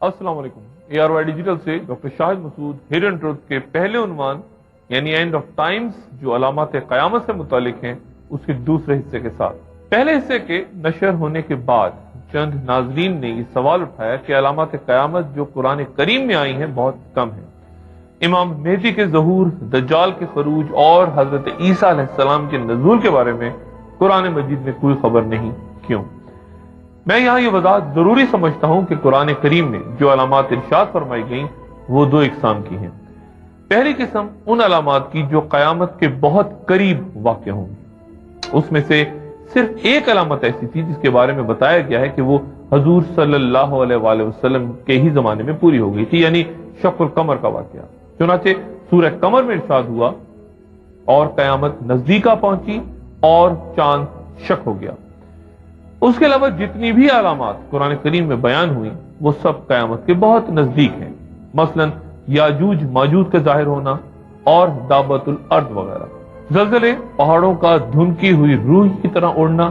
السلام علیکم. ARY digital سے ڈاکٹر شاہد مسعود ہیڈن ٹروتھ کے پہلے عنوان یعنی اینڈ آف ٹائمز جو علامات قیامت سے متعلق ہیں اس کے دوسرے حصے کے ساتھ. پہلے حصے کے نشر ہونے کے بعد چند ناظرین نے یہ سوال اٹھایا کہ علامات قیامت جو قرآن کریم میں آئی ہیں بہت کم ہیں. امام مہدی کے ظہور، دجال کے خروج اور حضرت عیسیٰ علیہ السلام کے نزول کے بارے میں قرآن مجید میں کوئی خبر نہیں، کیوں؟ میں یہاں یہ وضاحت ضروری سمجھتا ہوں کہ قرآن کریم میں جو علامات ارشاد فرمائی گئیں وہ دو اقسام کی ہیں. پہلی قسم ان علامات کی جو قیامت کے بہت قریب واقع ہوں گی. اس میں سے صرف ایک علامت ایسی تھی جس کے بارے میں بتایا گیا ہے کہ وہ حضور صلی اللہ علیہ وآلہ وسلم کے ہی زمانے میں پوری ہو گئی تھی، یعنی شق القمر کا واقعہ. چنانچہ سورہ قمر میں ارشاد ہوا اور قیامت نزدیک آ پہنچی اور چاند شق ہو گیا. اس کے علاوہ جتنی بھی علامات قرآن کریم میں بیان ہوئی وہ سب قیامت کے بہت نزدیک ہیں. مثلا یاجوج ماجوج کا ظاہر ہونا اور دابت الارض وغیرہ، زلزلے، پہاڑوں کا دھنکی ہوئی روح کی طرح اڑنا،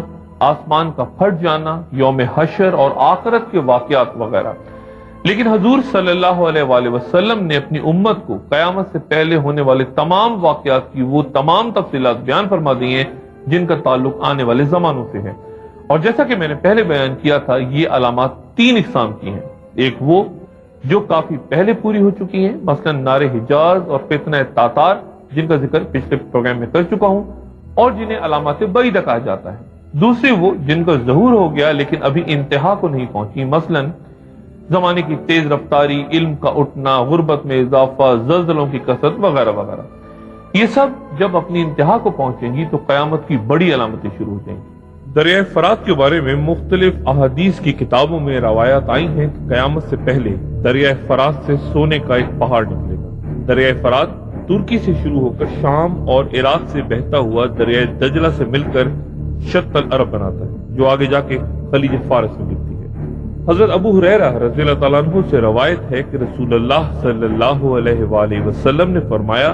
آسمان کا پھٹ جانا، یوم حشر اور آخرت کے واقعات وغیرہ. لیکن حضور صلی اللہ علیہ وآلہ وسلم نے اپنی امت کو قیامت سے پہلے ہونے والے تمام واقعات کی وہ تمام تفصیلات بیان فرما دی ہیں جن کا تعلق آنے والے زمانوں سے ہے. اور جیسا کہ میں نے پہلے بیان کیا تھا یہ علامات تین اقسام کی ہیں. ایک وہ جو کافی پہلے پوری ہو چکی ہیں، مثلا نار حجاز اور فتنہ تاتار جن کا ذکر پچھلے پروگرام میں کر چکا ہوں اور جنہیں علامات بعیدہ کہا جاتا ہے. دوسری وہ جن کا ظہور ہو گیا لیکن ابھی انتہا کو نہیں پہنچی، مثلا زمانے کی تیز رفتاری، علم کا اٹھنا، غربت میں اضافہ، زلزلوں کی کثرت وغیرہ وغیرہ. یہ سب جب اپنی انتہا کو پہنچیں گی تو قیامت کی بڑی علامتیں شروع ہو جائیں گی. دریائے فرات کے بارے میں مختلف احادیث کی کتابوں میں روایات آئی ہیں کہ قیامت سے پہلے دریائے فرات سے سونے کا ایک پہاڑ نکلے گا. دریائے فرات ترکی سے شروع ہو کر شام اور عراق سے بہتا ہوا دریائے دجلہ سے مل کر شط العرب بناتا ہے جو آگے جا کے خلیج فارس میں ملتی ہے. حضرت ابو ہریرہ رضی اللہ تعالیٰ عنہ سے روایت ہے کہ رسول اللہ صلی اللہ علیہ وآلہ وسلم نے فرمایا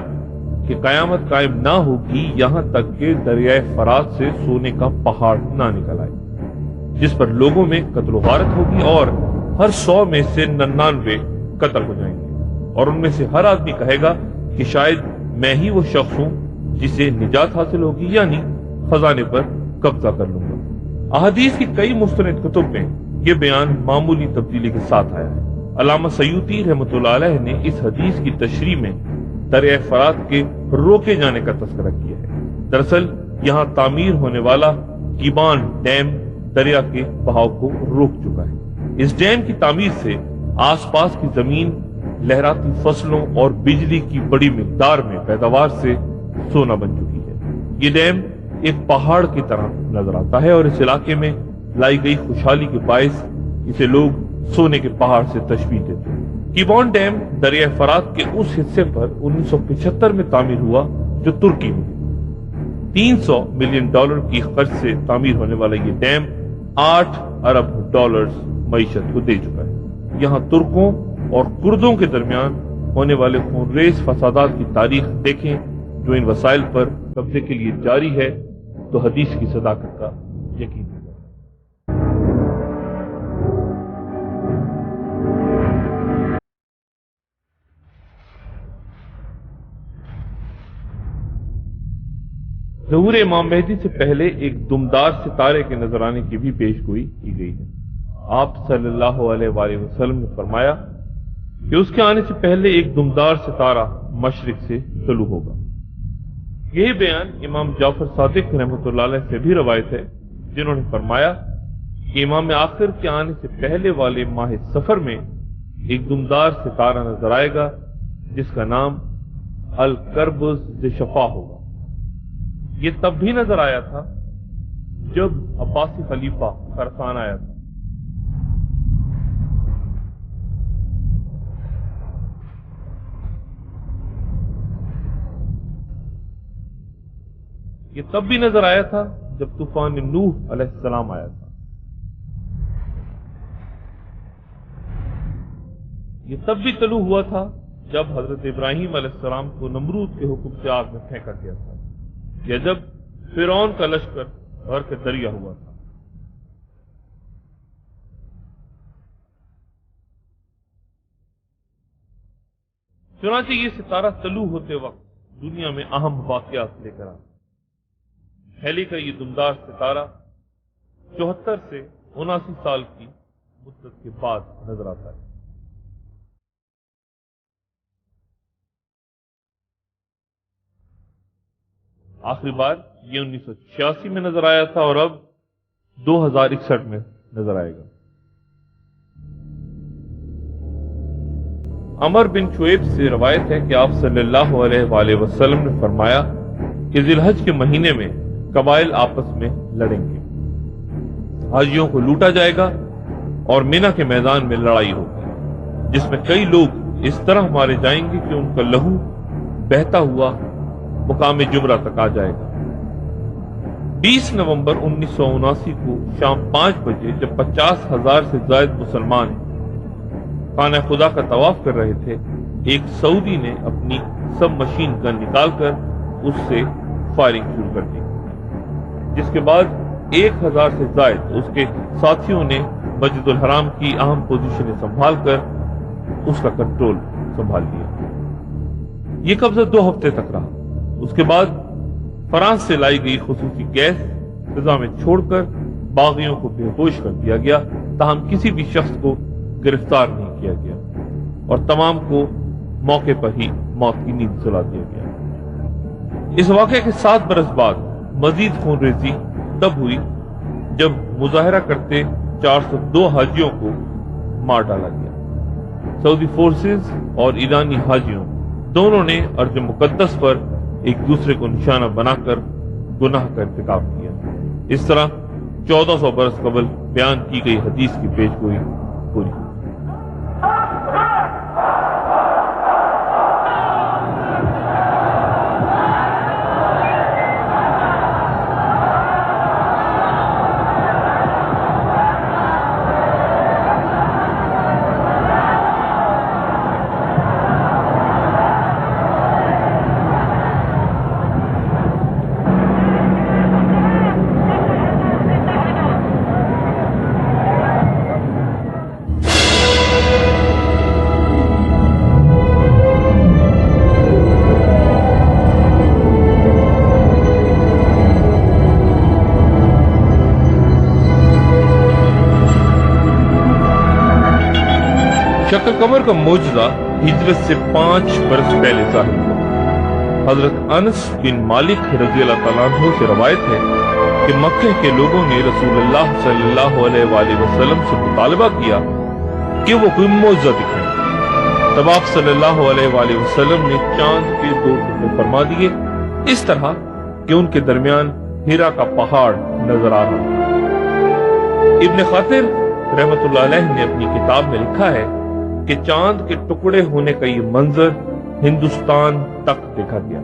کہ قیامت قائم نہ ہوگی یہاں تک کہ دریائے فرات سے سونے کا پہاڑ نہ نکل آئے، جس پر لوگوں میں قتل و غارت ہوگی اور ہر 100 میں سے 99 قتل ہو جائیں گے، اور ان میں سے ہر آدمی کہے گا کہ شاید میں ہی وہ شخص ہوں جسے نجات حاصل ہوگی، یعنی خزانے پر قبضہ کر لوں گا. احادیث کی کئی مستند کتب میں یہ بیان معمولی تبدیلی کے ساتھ آیا ہے. علامہ سیوطی رحمۃ اللہ علیہ نے اس حدیث کی تشریح میں دریائے فرات کے روکے جانے کا تذکرہ کیا ہے. دراصل یہاں تعمیر ہونے والا کیبان ڈیم دریا کے بہاؤ کو روک چکا ہے. اس ڈیم کی تعمیر سے آس پاس کی زمین لہراتی فصلوں اور بجلی کی بڑی مقدار میں پیداوار سے سونا بن چکی ہے. یہ ڈیم ایک پہاڑ کی طرح نظر آتا ہے اور اس علاقے میں لائی گئی خوشحالی کے باعث اسے لوگ سونے کے پہاڑ سے تشبیہ دیتے ہیں. کیبان ڈیم دریائے فرات کے اس حصے پر 1975 میں تعمیر ہوا جو ترکی میں. $300 ملین کی خرچ سے تعمیر ہونے والا یہ ڈیم $8 ارب معیشت کو دے چکا ہے. یہاں ترکوں اور کردوں کے درمیان ہونے والے خونریز فسادات کی تاریخ دیکھیں جو ان وسائل پر قبضے کے لیے جاری ہے تو حدیث کی صداقت کا یقین ہے. ظہور امام مہدی سے پہلے ایک دمدار ستارے کے نظر آنے کی بھی پیش گوئی کی گئی ہے. آپ صلی اللہ علیہ وآلہ وسلم نے فرمایا کہ اس کے آنے سے پہلے ایک دمدار ستارہ مشرق سے طلوع ہوگا. یہی بیان امام جعفر صادق رحمۃ اللہ علیہ سے بھی روایت ہے جنہوں نے فرمایا کہ امام آخر کے آنے سے پہلے والے ماہ سفر میں ایک دمدار ستارہ نظر آئے گا جس کا نام الکربز شفا ہوگا. یہ تب بھی نظر آیا تھا جب عباسی خلیفہ خراسان آیا تھا. یہ تب بھی نظر آیا تھا جب طوفان نوح علیہ السلام آیا تھا. یہ تب بھی طلوع ہوا تھا جب حضرت ابراہیم علیہ السلام کو نمرود کے حکم سے آگ میں پھینکا گیا تھا، یا جب فرعون کا لشکر غرق دریا ہوا تھا. چنانچہ یہ ستارہ طلوع ہوتے وقت دنیا میں اہم واقعات لے کر آتا. ہیلی کا یہ دمدار ستارہ 74 سے 79 سال کی مدت کے بعد نظر آتا ہے. آخری بار یہ 1986 میں نظر آیا تھا اور اب 2061 میں نظر آئے گا. عمر بن شعیب سے روایت ہے کہ آپ صلی اللہ علیہ وآلہ وسلم نے فرمایا کہ ذی الحج کے مہینے میں قبائل آپس میں لڑیں گے، حاجیوں کو لوٹا جائے گا اور مینا کے میدان میں لڑائی ہوگی جس میں کئی لوگ اس طرح مارے جائیں گے کہ ان کا لہو بہتا ہوا مقام جمرہ تک آ جائے گا. 20 نومبر 1979 کو شام 5 بجے جب 50,000 سے زائد مسلمان خانہ خدا کا طواف کر رہے تھے، ایک سعودی نے اپنی سب مشین گن نکال کر اس سے فائرنگ شروع کر دی، جس کے بعد 1000 سے زائد اس کے ساتھیوں نے مسجد الحرام کی اہم پوزیشنیں سنبھال کر اس کا کنٹرول سنبھال لیا. یہ قبضہ 2 ہفتے تک رہا. اس کے بعد فرانس سے لائی گئی خصوصی گیس فضا میں چھوڑ کر باغیوں کو بے ہوش کر دیا گیا، تاہم کسی بھی شخص کو گرفتار نہیں کیا گیا اور تمام کو موقع پر ہی موت کی نیند سلا دیا گیا. اس واقعے کے 7 برس بعد مزید خون ریزی تب ہوئی جب مظاہرہ کرتے 402 حاجیوں کو مار ڈالا گیا. سعودی فورسز اور ایرانی حاجیوں دونوں نے ارض مقدس پر ایک دوسرے کو نشانہ بنا کر گناہ کا ارتکاب کیا. اس طرح 1400 برس قبل بیان کی گئی حدیث کی پیش گوئی پوری. شق القمر کا معجزہ ہجرت سے 5 برس پہلے ظاہر ہوا. حضرت انس بن مالک رضی اللہ تعالیٰ عنہ سے روایت ہے کہ مکہ کے لوگوں نے رسول اللہ صلی اللہ علیہ وآلہ وسلم سے مطالبہ کیا کہ وہ کوئی معجزہ دکھائیں. تب آپ صلی اللہ علیہ وآلہ وسلم نے چاند کے 2 ٹکڑے فرما دیے، اس طرح کہ ان کے درمیان ہیرا کا پہاڑ نظر آ رہا. ابن خاطر رحمت اللہ علیہ نے اپنی کتاب میں لکھا ہے کہ چاند کے ٹکڑے ہونے کا یہ منظر ہندوستان تک دیکھا گیا.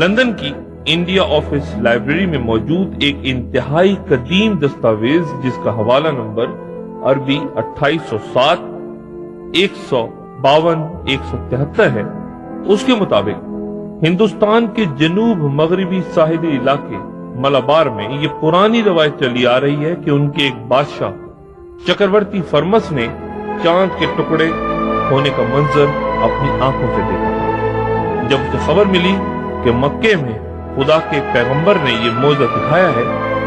لندن کی انڈیا آفس لائبریری میں موجود ایک انتہائی قدیم دستاویز جس کا حوالہ نمبر عربی 2807 152 173 ہے، اس کے مطابق ہندوستان کے جنوب مغربی ساحلی علاقے ملابار میں یہ پرانی روایت چلی آ رہی ہے کہ ان کے ایک بادشاہ چکرورتی فرمس نے چاند کے ٹکڑے ہونے کا منظر اپنی آنکھوں سے دیکھا. جب اسے خبر ملی کہ مکے میں خدا کے پیغمبر نے یہ معجزہ دکھایا ہے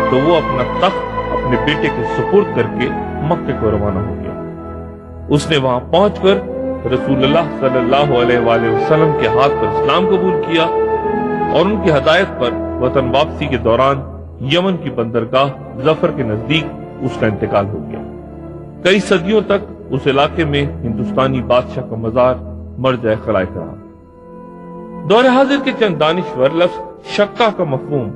تو وہ اپنا تخت اپنے بیٹے کے سپرد کر کے مکے کو روانہ ہو گیا. اس نے وہاں پہنچ کر رسول اللہ صلی اللہ علیہ وآلہ وسلم کے ہاتھ پر اسلام قبول کیا اور ان کی ہدایت پر وطن واپسی کے دوران یمن کی بندرگاہ ظفر کے نزدیک اس کا انتقال ہو گیا. کئی صدیوں تک اس علاقے میں ہندوستانی بادشاہ کا مزار مرجع خلائق رہا. دور حاضر کے چند دانشور لفظ شقہ کا مفہوم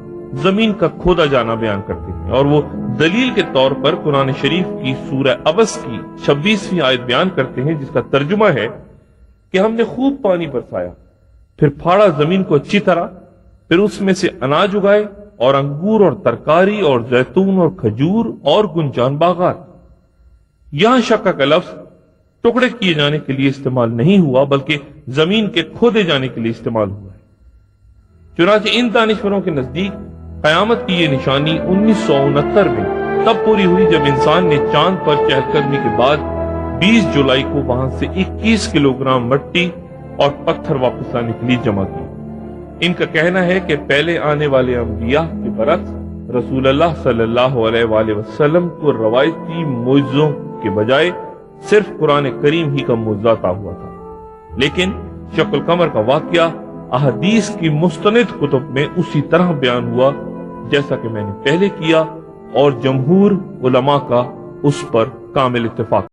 زمین کا کھودا جانا بیان کرتے ہیں اور وہ دلیل کے طور پر قرآن شریف کی سورہ عبس کی 26ویں آیت بیان کرتے ہیں جس کا ترجمہ ہے کہ ہم نے خوب پانی برسایا، پھر پھاڑا زمین کو اچھی طرح، پھر اس میں سے اناج اگائے اور انگور اور ترکاری اور زیتون اور کھجور اور گنجان باغات. یہاں شقہ کا لفظ ٹکڑے کیے جانے کے لیے استعمال نہیں ہوا بلکہ زمین کے کھودے جانے کے لیے استعمال ہوا ہے. چنانچہ ان دانشوروں کے نزدیک قیامت کی یہ نشانی 1969 میں تب پوری ہوئی جب انسان نے چاند پر چہل قدمی کے بعد 20 جولائی کو وہاں سے 21 کلوگرام مٹی اور پتھر واپس لانے کے لیے جمع کی۔ ان کا کہنا ہے کہ پہلے آنے والے انبیاء کے برعکس رسول اللہ صلی اللہ علیہ وآلہ وسلم کو روایتی معجزوں کے بجائے صرف قرآن کریم ہی کا معجزہ عطا ہوا تھا، لیکن شق القمر کا واقعہ احادیث کی مستند کتب میں اسی طرح بیان ہوا جیسا کہ میں نے پہلے کیا، اور جمہور علماء کا اس پر کامل اتفاق۔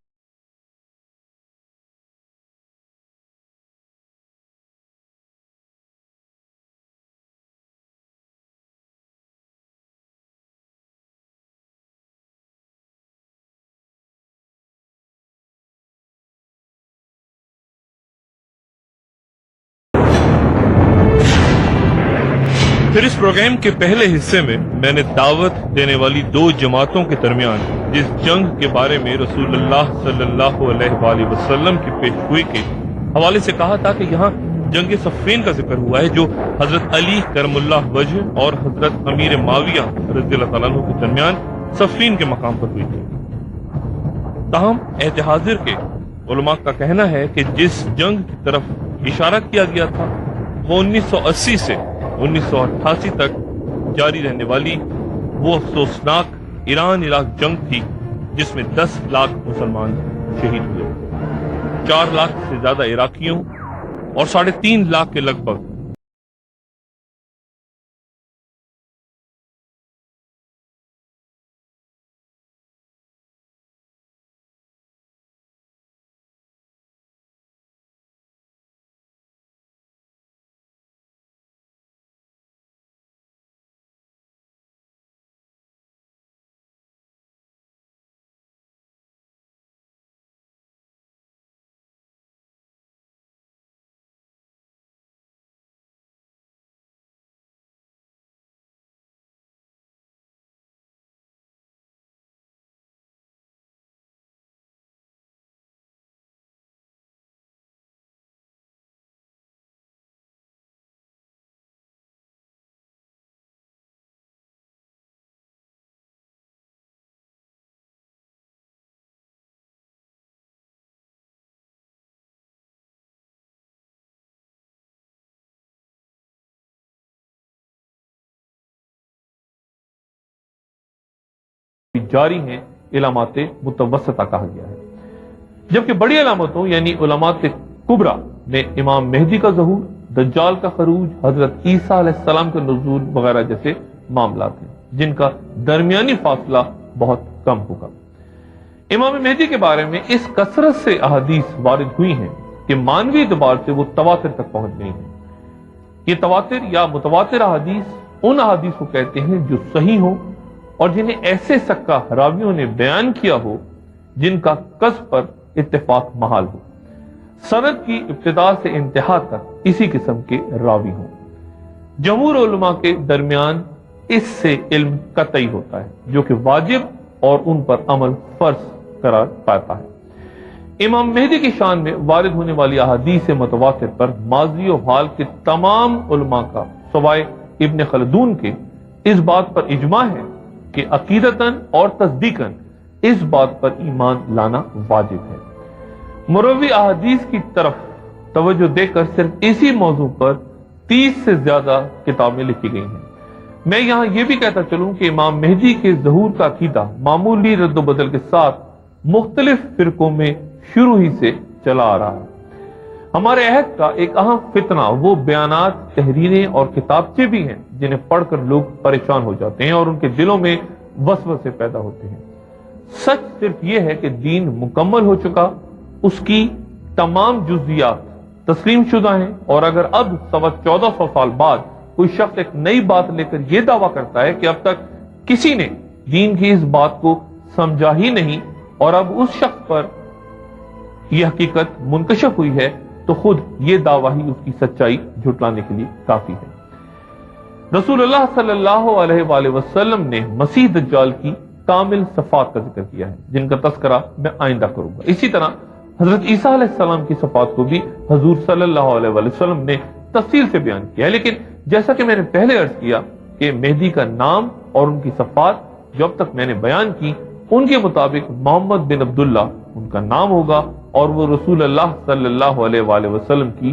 پھر اس پروگرام کے پہلے حصے میں نے دعوت دینے والی دو جماعتوں کے درمیان جس جنگ کے بارے میں رسول اللہ صلی اللہ علیہ وآلہ وسلم کی پیشگوئی کے حوالے سے کہا تھا کہ یہاں جنگ صفین کا ذکر ہوا ہے، جو حضرت علی کرم اللہ وجہ اور حضرت امیر معاویہ رضی اللہ تعالیٰ عنہ کے درمیان صفین کے مقام پر ہوئی تھی۔ تاہم عہد حاضر کے علماء کا کہنا ہے کہ جس جنگ کی طرف اشارہ کیا گیا تھا وہ 1980 سے 1988 تک جاری رہنے والی وہ افسوسناک ایران عراق جنگ تھی، جس میں 10 لاکھ مسلمان شہید ہوئے، 4 لاکھ سے زیادہ عراقیوں اور 3.5 لاکھ کے لگ بھگ جاری ہیں علامات متوسطہ کہا گیا ہے، جبکہ بڑی علامتوں یعنی علامات کبریٰ میں امام مہدی کا ظہور، دجال کا خروج، حضرت عیسیٰ علیہ السلام کا نزول وغیرہ جیسے معاملات ہیں جن کا درمیانی فاصلہ بہت کم ہوگا۔ امام مہدی کے بارے میں اس کثرت سے احادیث وارد ہوئی ہیں کہ مانوی اعتبار سے وہ تواتر تک پہنچ گئی ہیں۔ یہ تواتر یا متواتر احادیث ان احادیث کو کہتے ہیں جو صحیح ہوں اور جنہیں ایسے سکہ راویوں نے بیان کیا ہو جن کا قصد پر اتفاق محال ہو، سند کی ابتدا سے انتہا تک اسی قسم کے راوی ہوں۔ جمہور علماء کے درمیان اس سے علم قطعی ہوتا ہے جو کہ واجب اور ان پر عمل فرض قرار پاتا ہے۔ امام مہدی کی شان میں وارد ہونے والی احادیث متواتر پر ماضی و حال کے تمام علماء کا سوائے ابن خلدون کے اس بات پر اجماع ہے کہ عقیدتاً اور تصدیقاً اس بات پر ایمان لانا واجب ہے۔ مروی احادیث کی طرف توجہ دے کر صرف اسی موضوع پر 30 سے زیادہ کتابیں لکھی گئی ہیں۔ میں یہاں یہ بھی کہتا چلوں کہ امام مہدی کے ظہور کا عقیدہ معمولی رد و بدل کے ساتھ مختلف فرقوں میں شروع ہی سے چلا آ رہا ہے۔ ہمارے عہد کا ایک اہم فتنہ وہ بیانات، تحریریں اور کتابچے بھی ہیں جنہیں پڑھ کر لوگ پریشان ہو جاتے ہیں اور ان کے دلوں میں وسوسے پیدا ہوتے ہیں۔ سچ صرف یہ ہے کہ دین مکمل ہو چکا، اس کی تمام جزیات تسلیم شدہ ہیں، اور اگر اب 1400 سال بعد کوئی شخص ایک نئی بات لے کر یہ دعویٰ کرتا ہے کہ اب تک کسی نے دین کی اس بات کو سمجھا ہی نہیں اور اب اس شخص پر یہ حقیقت منکشف ہوئی ہے، تو خود یہ دعویٰ ہی اس کی سچائی جھٹلانے کے لیے کافی ہے۔ رسول اللہ صلی اللہ علیہ وآلہ وسلم نے مسیح دجال کی کامل صفات کا ذکر کیا ہے جن کا تذکرہ میں آئندہ کروں گا۔ اسی طرح حضرت عیسیٰ علیہ السلام کی صفات کو بھی حضور صلی اللہ علیہ وآلہ وسلم نے تفصیل سے بیان کیا ہے، لیکن جیسا کہ میں نے پہلے عرض کیا کہ مہدی کا نام اور ان کی صفات جو اب تک میں نے بیان کی ان کے مطابق محمد بن عبداللہ ان کا نام ہوگا اور وہ رسول اللہ صلی اللہ علیہ وآلہ وسلم کی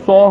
100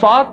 7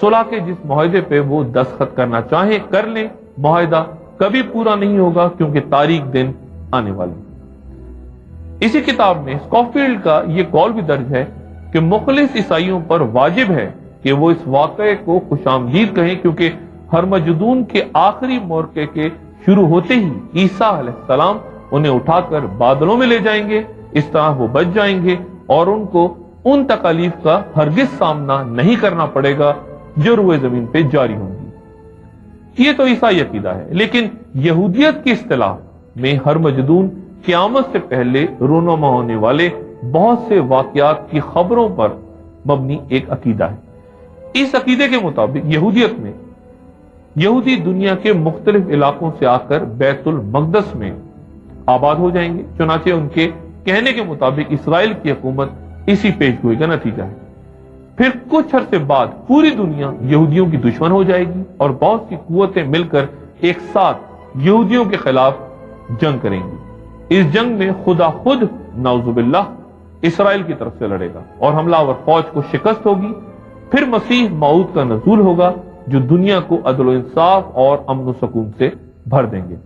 صلح کے جس معاہدے پہ وہ دستخط کرنا چاہیں کر لیں، معاہدہ کبھی پورا نہیں ہوگا کیونکہ تاریخ دن آنے والے۔ اسی کتاب میں اسکوفیلڈ کا یہ قول بھی درج ہے کہ مخلص عیسائیوں پر واجب ہے کہ وہ اس واقعے کو خوش آمدید کہیں، کیونکہ ہرمجدون کے آخری موقع کے شروع ہوتے ہی عیسیٰ علیہ السلام انہیں اٹھا کر بادلوں میں لے جائیں گے، اس طرح وہ بچ جائیں گے اور ان کو ان تکالیف کا ہرگز سامنا نہیں کرنا پڑے گا جو روئے زمین پہ جاری ہوں گی۔ یہ تو عیسائی عقیدہ ہے، لیکن یہودیت کی اصطلاح میں ہرمجدون قیامت سے پہلے رونما ہونے والے بہت سے واقعات کی خبروں پر مبنی ایک عقیدہ ہے۔ اس عقیدے کے مطابق یہودیت میں یہودی دنیا کے مختلف علاقوں سے آ کر بیت المقدس میں آباد ہو جائیں گے، چنانچہ ان کے کہنے کے مطابق اسرائیل کی حکومت اسی پیش گوئی کا نتیجہ ہے۔ پھر کچھ عرصے بعد پوری دنیا یہودیوں کی دشمن ہو جائے گی اور بہت سی قوتیں مل کر ایک ساتھ یہودیوں کے خلاف جنگ کریں گی۔ اس جنگ میں خدا خود نعوذ باللہ اسرائیل کی طرف سے لڑے گا اور حملہ آور فوج کو شکست ہوگی۔ پھر مسیح موعود کا نزول ہوگا جو دنیا کو عدل و انصاف اور امن و سکون سے بھر دیں گے۔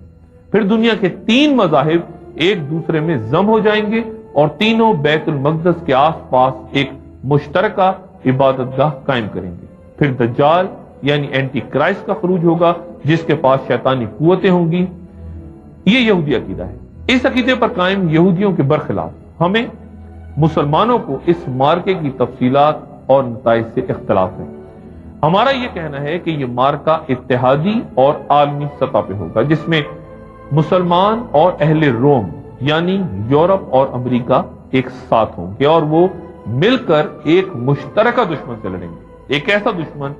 پھر دنیا کے تین مذاہب ایک دوسرے میں ضم ہو جائیں گے اور تینوں بیت المقدس کے آس پاس ایک مشترکہ عبادت گاہ قائم کریں گے۔ پھر دجال یعنی اینٹی کرائسٹ کا خروج ہوگا جس کے پاس شیطانی قوتیں ہوں گی۔ یہ یہودی عقیدہ ہے۔ اس عقیدے پر قائم یہودیوں کے برخلاف ہمیں مسلمانوں کو اس مارکے کی تفصیلات اور نتائج سے اختلاف ہے۔ ہمارا یہ کہنا ہے کہ یہ مارکہ اتحادی اور عالمی سطح پہ ہوگا جس میں مسلمان اور اہل روم یعنی یورپ اور امریکہ ایک ساتھ ہوں گے اور وہ مل کر ایک مشترکہ دشمن سے لڑیں گے، ایک ایسا دشمن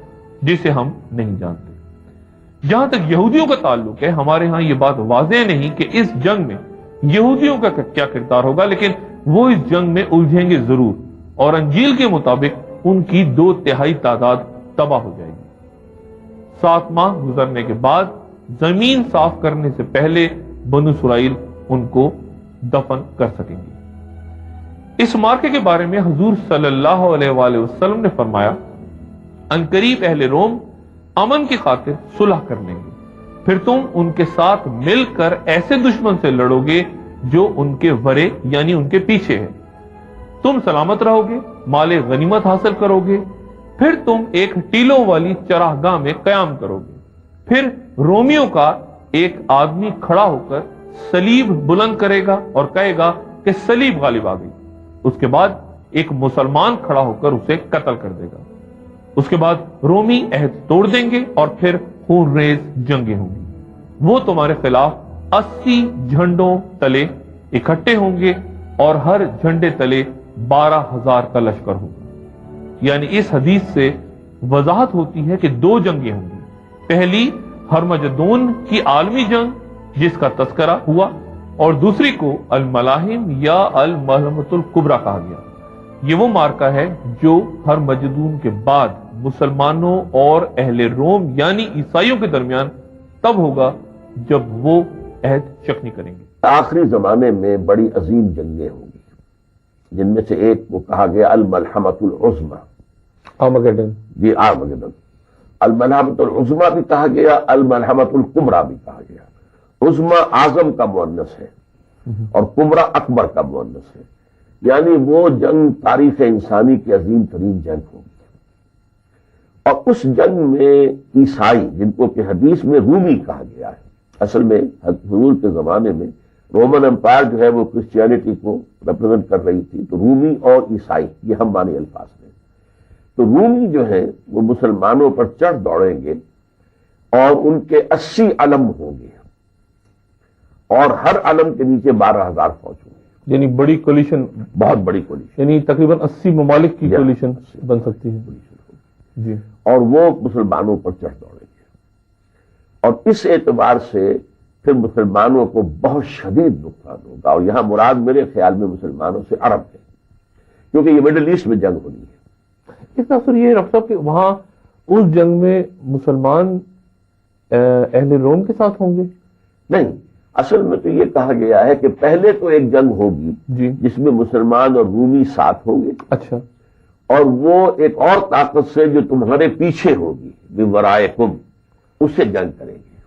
جسے ہم نہیں جانتے۔ جہاں تک یہودیوں کا تعلق ہے، ہمارے ہاں یہ بات واضح نہیں کہ اس جنگ میں یہودیوں کا کیا کردار ہوگا، لیکن وہ اس جنگ میں الجھیں گے ضرور اور انجیل کے مطابق ان کی 2/3 تعداد تباہ ہو جائے گی۔ 7 ماہ گزرنے کے بعد زمین صاف کرنے سے پہلے بنو اسرائیل ان کو دفن کر سکیں گے۔ اس مارکے کے بارے میں حضور صلی اللہ علیہ وآلہ وسلم نے فرمایا، عنقریب اہل روم امن کی خاطر صلح کر لیں گے، پھر تم ان کے ساتھ مل کر ایسے دشمن سے لڑو گے جو ان کے ورے یعنی ان کے پیچھے ہے۔ تم سلامت رہو گے، مال غنیمت حاصل کرو گے، پھر تم ایک ٹیلوں والی چراگاہ میں قیام کرو گے۔ پھر رومیوں کا ایک آدمی کھڑا ہو کر صلیب بلند کرے گا اور کہے گا کہ صلیب غالب آ گئی۔ اس کے بعد ایک مسلمان کھڑا ہو کر اسے قتل کر دے گا۔ اس کے بعد رومی عہد توڑ دیں گے اور پھر خون ریز جنگیں ہوں گی۔ وہ تمہارے خلاف 80 جھنڈوں تلے اکٹھے ہوں گے اور ہر جھنڈے تلے 12,000 کا لشکر ہوگا۔ یعنی اس حدیث سے وضاحت ہوتی ہے کہ 2 جنگیں ہوں گی، پہلی ہرمجدون کی عالمی جنگ جس کا تذکرہ ہوا اور دوسری کو الملاحم یا الملحمۃ الکبریٰ کہا گیا۔ یہ وہ مارکہ ہے جو ہرمجدون کے بعد مسلمانوں اور اہل روم یعنی عیسائیوں کے درمیان تب ہوگا جب وہ عہد شکنی کریں گے۔ آخری زمانے میں بڑی عظیم جنگیں ہوں گی، جن میں سے ایک کو کہا گیا الملحمۃ العظمیٰ، آرمگیڈن۔ جی آرمگیڈن۔ الملحمۃ العظمیٰ بھی کہا گیا، الملحمۃ الکبریٰ بھی کہا گیا۔ عظمیٰ اعظم کا مؤنث ہے اور کبریٰ اکبر کا مؤنث ہے، یعنی وہ جنگ تاریخ انسانی کی عظیم ترین جنگ ہوگی۔ اور اس جنگ میں عیسائی، جن کو کہ حدیث میں رومی کہا گیا ہے، اصل میں حضور کے زمانے میں رومن امپائر جو ہے وہ کرسچینٹی کو ریپرزینٹ کر رہی تھی، تو رومی اور عیسائی یہ ہم معنی الفاظ ہیں۔ تو رومی جو ہے وہ مسلمانوں پر چڑھ دوڑیں گے اور ان کے 80 علم ہوں گے اور ہر علم کے نیچے 12,000 فوج ہوں گے، یعنی بڑی کولیشن، بہت بڑی کولیشن، یعنی تقریباً 80 ممالک کی کولیشن بن سکتی ہے جی۔ اور وہ مسلمانوں پر چڑھ دوڑیں گے، اور اس اعتبار سے پھر مسلمانوں کو بہت شدید نقصان ہوگا، اور یہاں مراد میرے خیال میں مسلمانوں سے عرب ہے، کیونکہ یہ مڈل ایسٹ میں جنگ ہونی ہے۔ اس کا اثر یہ ہے ڈاکٹر صاحب کہ وہاں اس جنگ میں مسلمان اہل روم کے ساتھ ہوں گے؟ نہیں، اصل میں تو یہ کہا گیا ہے کہ پہلے تو ایک جنگ ہوگی جی، جس میں مسلمان اور رومی ساتھ ہوں گے، اچھا، اور وہ ایک اور طاقت سے جو تمہارے پیچھے ہوگی من ورائکم، اس سے جنگ کریں گے.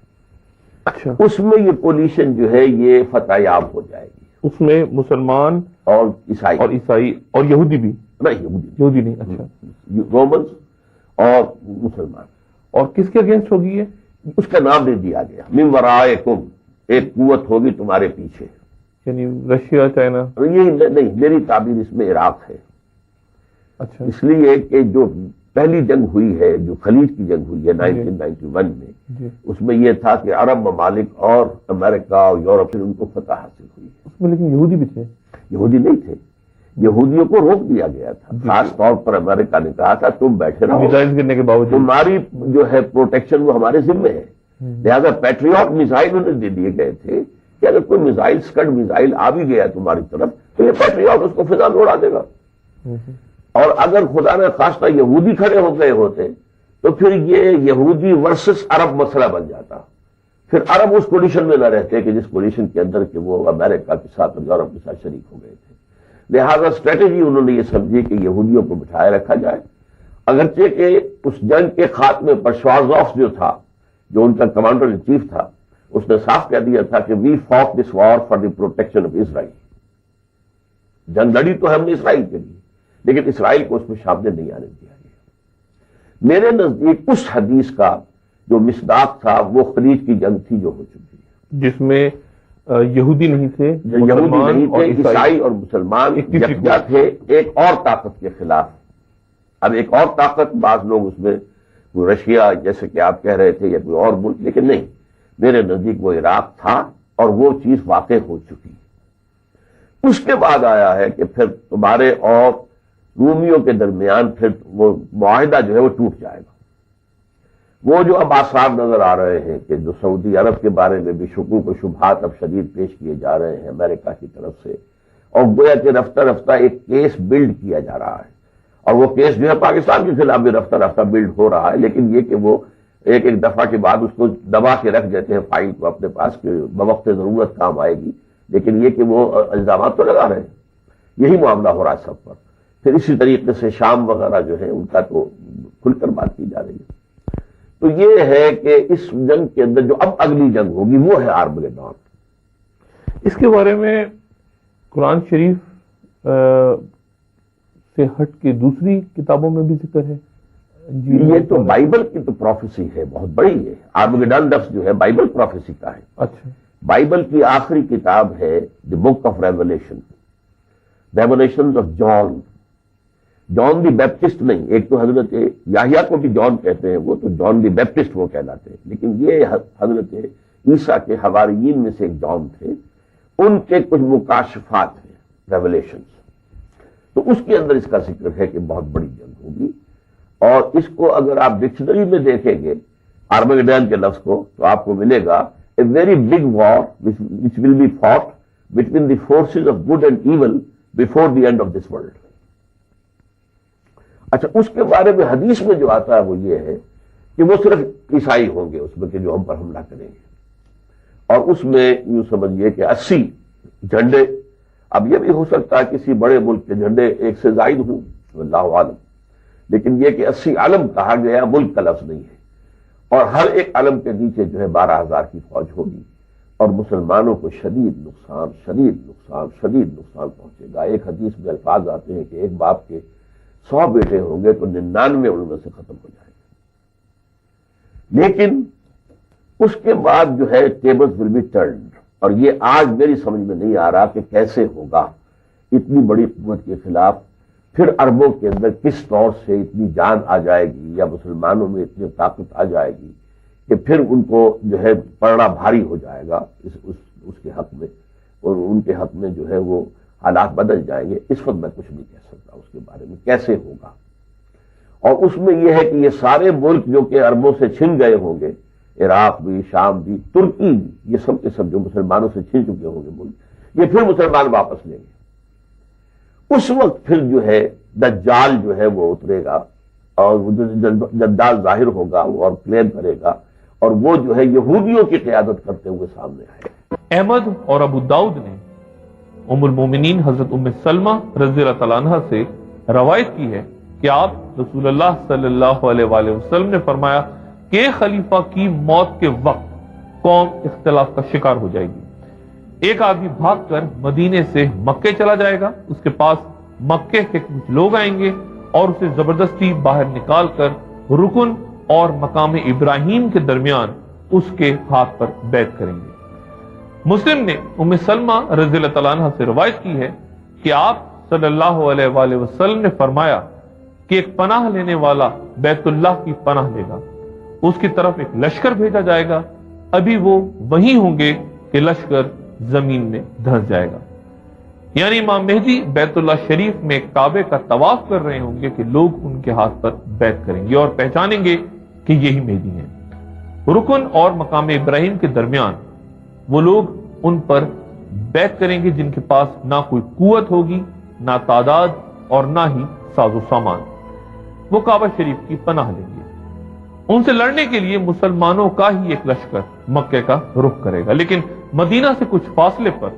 اچھا، اس میں یہ پوزیشن جو ہے یہ فتح یاب ہو جائے گی. اس میں مسلمان اور عیسائی اور یہودی بھی نہیں، یہودی نہیں. اچھا، رومنز اور مسلمان. اور کس کے اگینسٹ ہوگی یہ؟ اس کا نام دے دیا گیا من ورائکم، ایک قوت ہوگی تمہارے پیچھے. یعنی رشیا، چائنا؟ یہ نہیں، میری تعبیر اس میں عراق ہے. اچھا، اس لیے کہ جو پہلی جنگ ہوئی ہے، جو خلیج کی جنگ ہوئی ہے 1991 میں، جی، اس میں یہ تھا کہ عرب ممالک اور امریکہ اور یورپ سے ان کو فتح حاصل ہوئی. اس میں لیکن یہودی بھی تھے. یہودی نہیں تھے، یہودیوں کو روک دیا گیا تھا. خاص طور پر امریکہ نے کہا تھا تم بیٹھے رہو، میزائل گرنے کے باوجود تمہاری جو ہے پروٹیکشن وہ ہمارے ذمے ہے. لہذا پیٹریوٹ میزائل انہیں دے دیے گئے تھے کہ اگر کوئی میزائل اسکڈ میزائل آ بھی گیا تمہاری طرف تو یہ پیٹریوٹ اس کو فضا میں اڑا دے گا. اور اگر خدا نہ خواستہ یہودی کھڑے ہو گئے ہوتے تو پھر یہ یہودی ورسس عرب مسئلہ بن جاتا. پھر عرب اس پوزیشن میں نہ رہتے کہ جس پوزیشن کے اندر کہ وہ امریکہ کے ساتھ اور یورپ کے ساتھ شریک ہو گئے تھے. لہذا اسٹریٹجی انہوں نے یہ سمجھی کہ یہودیوں کو بٹھائے رکھا جائے. اگرچہ کہ اس جنگ کے خاتمے پر شوازوف جو تھا، جو ان کا کمانڈر ان چیف تھا، اس نے صاف کہہ دیا تھا کہ we fought this war for the protection of Israel. جنگ لڑی تو ہم نے اسرائیل کے لیے، لیکن اسرائیل کو اس میں شامل نہیں آنے دیا گیا. میرے نزدیک اس حدیث کا جو مصداق تھا وہ خلیج کی جنگ تھی جو ہو چکی ہے، جس میں یہودی نہیں تھے، یہودی نہیں تھے، عیسائی اور مسلمان یکجا تھے ایک اور طاقت کے خلاف. اب ایک اور طاقت، بعض لوگ اس میں وہ رشیا جیسے کہ آپ کہہ رہے تھے یا کوئی اور ملک، لیکن نہیں، میرے نزدیک وہ عراق تھا اور وہ چیز واقع ہو چکی. اس کے بعد آیا ہے کہ پھر تمہارے اور رومیوں کے درمیان پھر وہ معاہدہ جو ہے وہ ٹوٹ جائے گا. وہ جو اب آثار نظر آ رہے ہیں کہ جو سعودی عرب کے بارے میں بھی شکوک و شبہات اب شدید پیش کیے جا رہے ہیں امریکہ کی طرف سے، اور گویا کہ رفتہ رفتہ ایک کیس بلڈ کیا جا رہا ہے، اور وہ کیس جو ہے پاکستان کے خلاف بھی رفتہ رفتہ بلڈ ہو رہا ہے. لیکن یہ کہ وہ ایک ایک دفعہ کے بعد اس کو دبا کے رکھ دیتے ہیں فائل کو اپنے پاس کہ بوقت ضرورت کام آئے گی، لیکن یہ کہ وہ الزامات تو لگا رہے ہیں. یہی معاملہ ہو رہا ہے سب پر. پھر اسی طریقے سے شام وغیرہ جو ہے ان کا تو کھل کر بات کی جا رہی ہے. تو یہ ہے کہ اس جنگ کے اندر جو اب اگلی جنگ ہوگی وہ ہے آرمگیڈون. اس کے بارے میں قرآن شریف سے ہٹ کے دوسری کتابوں میں بھی ذکر ہے. یہ تو بائبل کی تو پروفیسی ہے، بہت بڑی ہے. آرمگیڈون لفظ جو ہے بائبل پروفیسی کا ہے. اچھا، بائبل کی آخری کتاب ہے the book of revelation, revelations of John. John the Baptist نہیں، ایک تو حضرت یحییٰ کو بھی جان کہتے ہیں، وہ تو جان دی بیپٹسٹ وہ کہلاتے ہیں، لیکن یہ حضرت عیسیٰ کے حواریین میں سے ایک جان تھے، ان کے کچھ مکاشفات ہیں، ریولیشنز. تو اس کے اندر اس کا ذکر ہے کہ بہت بڑی جنگ ہوگی. اور اس کو اگر آپ ڈکشنری میں دیکھیں گے آرمگیڈون کے لفظ کو تو آپ کو ملے گا a very big war which will be fought between the forces of good and evil before the end of this world. اچھا، اس کے بارے میں حدیث میں جو آتا ہے وہ یہ ہے کہ وہ صرف عیسائی ہوں گے اس میں کہ جو ہم پر حملہ کریں گے، اور اس میں یوں سمجھیے کہ 80 جھنڈے. اب یہ بھی ہو سکتا ہے کسی بڑے ملک کے جھنڈے ایک سے زائد ہوں، اللہ عالم، لیکن یہ کہ 80 علم کہا گیا، ملک کا لفظ نہیں ہے. اور ہر ایک علم کے نیچے جو ہے 12,000 کی فوج ہوگی، اور مسلمانوں کو شدید نقصان پہنچے گا. ایک حدیث میں الفاظ آتے ہیں کہ ایک باپ کے 100 بیٹے ہوں گے تو 99 ان میں سے ختم ہو جائیں گے. لیکن اس کے بعد جو ہے ٹیبلز ول بی ٹرنڈ، اور یہ آج میری سمجھ میں نہیں آ رہا کہ کیسے ہوگا اتنی بڑی قوت کے خلاف. پھر عربوں کے اندر کس طور سے اتنی جان آ جائے گی یا مسلمانوں میں اتنی طاقت آ جائے گی کہ پھر ان کو جو ہے پڑنا بھاری ہو جائے گا اس کے حق میں، اور ان کے حق میں جو ہے وہ حالات بدل جائیں گے. اس وقت میں کچھ نہیں کہہ سکتا اس کے بارے میں کیسے ہوگا. اور اس میں یہ ہے کہ یہ سارے ملک جو کہ عربوں سے چھن گئے ہوں گے، عراق بھی، شام بھی، ترکی بھی، یہ سب کے سب جو مسلمانوں سے چھن چکے ہوں گے ملک، یہ پھر مسلمان واپس لیں گے. اس وقت پھر جو ہے دجال جو ہے وہ اترے گا، اور وہ دجال ظاہر ہوگا اور کلیم کرے گا، اور وہ جو ہے یہودیوں کی قیادت کرتے ہوئے سامنے آئے گا. احمد اور ابو داؤد نے ام المومنین حضرت ام سلمہ رضی اللہ تعالیٰ عنہ سے روایت کی ہے کہ آپ رسول اللہ صلی اللہ علیہ وآلہ وسلم نے فرمایا کہ خلیفہ کی موت کے وقت قوم اختلاف کا شکار ہو جائے گی۔ ایک آدمی بھاگ کر مدینے سے مکے چلا جائے گا، اس کے پاس مکے کے کچھ لوگ آئیں گے اور اسے زبردستی باہر نکال کر رکن اور مقام ابراہیم کے درمیان اس کے ہاتھ پر بیعت کریں گے۔ مسلم نے ام سلمہ رضی اللہ تعالیٰ عنہ سے روایت کی ہے کہ آپ صلی اللہ علیہ وآلہ وسلم نے فرمایا کہ ایک پناہ لینے والا بیت اللہ کی پناہ لے گا، اس کی طرف ایک لشکر بھیجا جائے گا، ابھی وہ وہیں ہوں گے کہ لشکر زمین میں دھنس جائے گا۔ یعنی امام مہدی بیت اللہ شریف میں کعبے کا طواف کر رہے ہوں گے کہ لوگ ان کے ہاتھ پر بیعت کریں گے اور پہچانیں گے کہ یہی مہدی ہیں۔ رکن اور مقام ابراہیم کے درمیان وہ لوگ ان پر بیعت کریں گے جن کے پاس نہ کوئی قوت ہوگی، نہ تعداد اور نہ ہی ساز و سامان۔ وہ کعبہ شریف کی پناہ لیں گے۔ ان سے لڑنے کے لیے مسلمانوں کا ہی ایک لشکر مکے کا رخ کرے گا، لیکن مدینہ سے کچھ فاصلے پر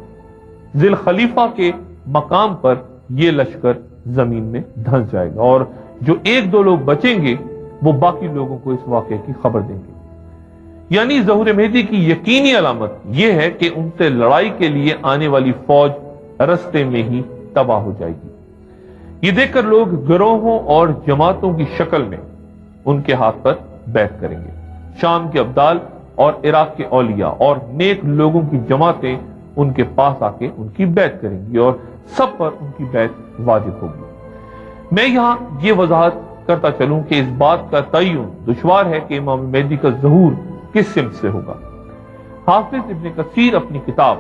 ذی الخلیفہ کے مقام پر یہ لشکر زمین میں دھنس جائے گا، اور جو ایک دو لوگ بچیں گے وہ باقی لوگوں کو اس واقعے کی خبر دیں گے۔ یعنی ظہور مہدی کی یقینی علامت یہ ہے کہ ان سے لڑائی کے لیے آنے والی فوج رستے میں ہی تباہ ہو جائے گی۔ یہ دیکھ کر لوگ گروہوں اور جماعتوں کی شکل میں ان کے ہاتھ پر بیعت کریں گے۔ شام کے ابدال اور عراق کے اولیاء اور نیک لوگوں کی جماعتیں ان کے پاس آ کے ان کی بیعت کریں گی اور سب پر ان کی بیعت واجب ہوگی۔ میں یہاں یہ وضاحت کرتا چلوں کہ اس بات کا تعین دشوار ہے کہ امام مہدی کا ظہور کس سمت سے ہوگا۔ حافظ ابن کثیر اپنی کتاب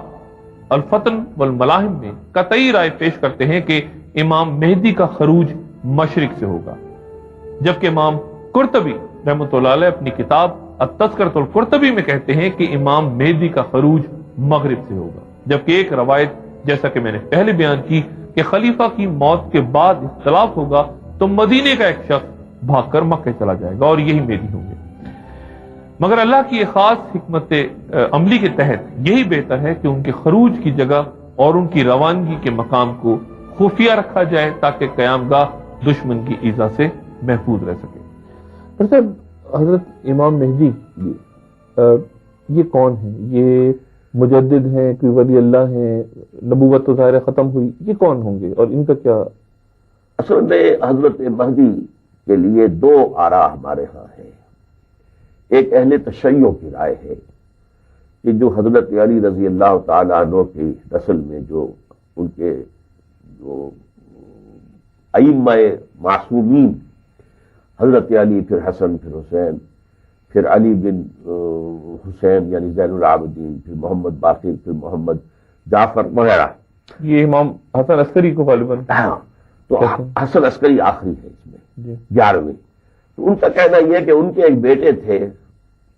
الفتن والملاحم میں قطعی رائے پیش کرتے ہیں کہ امام مہدی کا خروج مشرق سے ہوگا، جبکہ امام قرطبی رحمۃ اللہ علیہ اپنی کتاب التذکرۃ القرطبی میں کہتے ہیں کہ امام مہدی کا خروج مغرب سے ہوگا، جبکہ ایک روایت جیسا کہ میں نے پہلے بیان کی کہ خلیفہ کی موت کے بعد اختلاف ہوگا تو مدینے کا ایک شخص بھاگ کر مکے چلا جائے گا اور یہی مہدی ہوں گے۔ مگر اللہ کی ایک خاص حکمت عملی کے تحت یہی بہتر ہے کہ ان کے خروج کی جگہ اور ان کی روانگی کے مقام کو خفیہ رکھا جائے تاکہ قیام گاہ دشمن کی ایذا سے محفوظ رہ سکے۔ صاحب، حضرت امام مہدی یہ کون ہیں؟ یہ مجدد ہیں، کوئی ولی اللہ ہیں؟ نبوت تو ظاہر ختم ہوئی، یہ کون ہوں گے اور ان کا کیا؟ اصل میں حضرت مہدی کے لیے دو آراء ہمارے ہاں ہیں۔ ایک اہل تشیع کی رائے ہے کہ جو حضرت علی رضی اللہ تعالیٰ عنہ کی نسل میں جو ان کے جو ائمہ معصومین حضرت علی، پھر حسن، پھر حسین، پھر علی بن حسین یعنی زین العابدین، پھر محمد باقر، پھر محمد جعفر وغیرہ، یہ امام حسن عسکری کو غالباً، ہاں، تو حسن عسکری آخری ہے اس میں، جی 11ویں۔ تو ان کا کہنا یہ ہے کہ ان کے ایک بیٹے تھے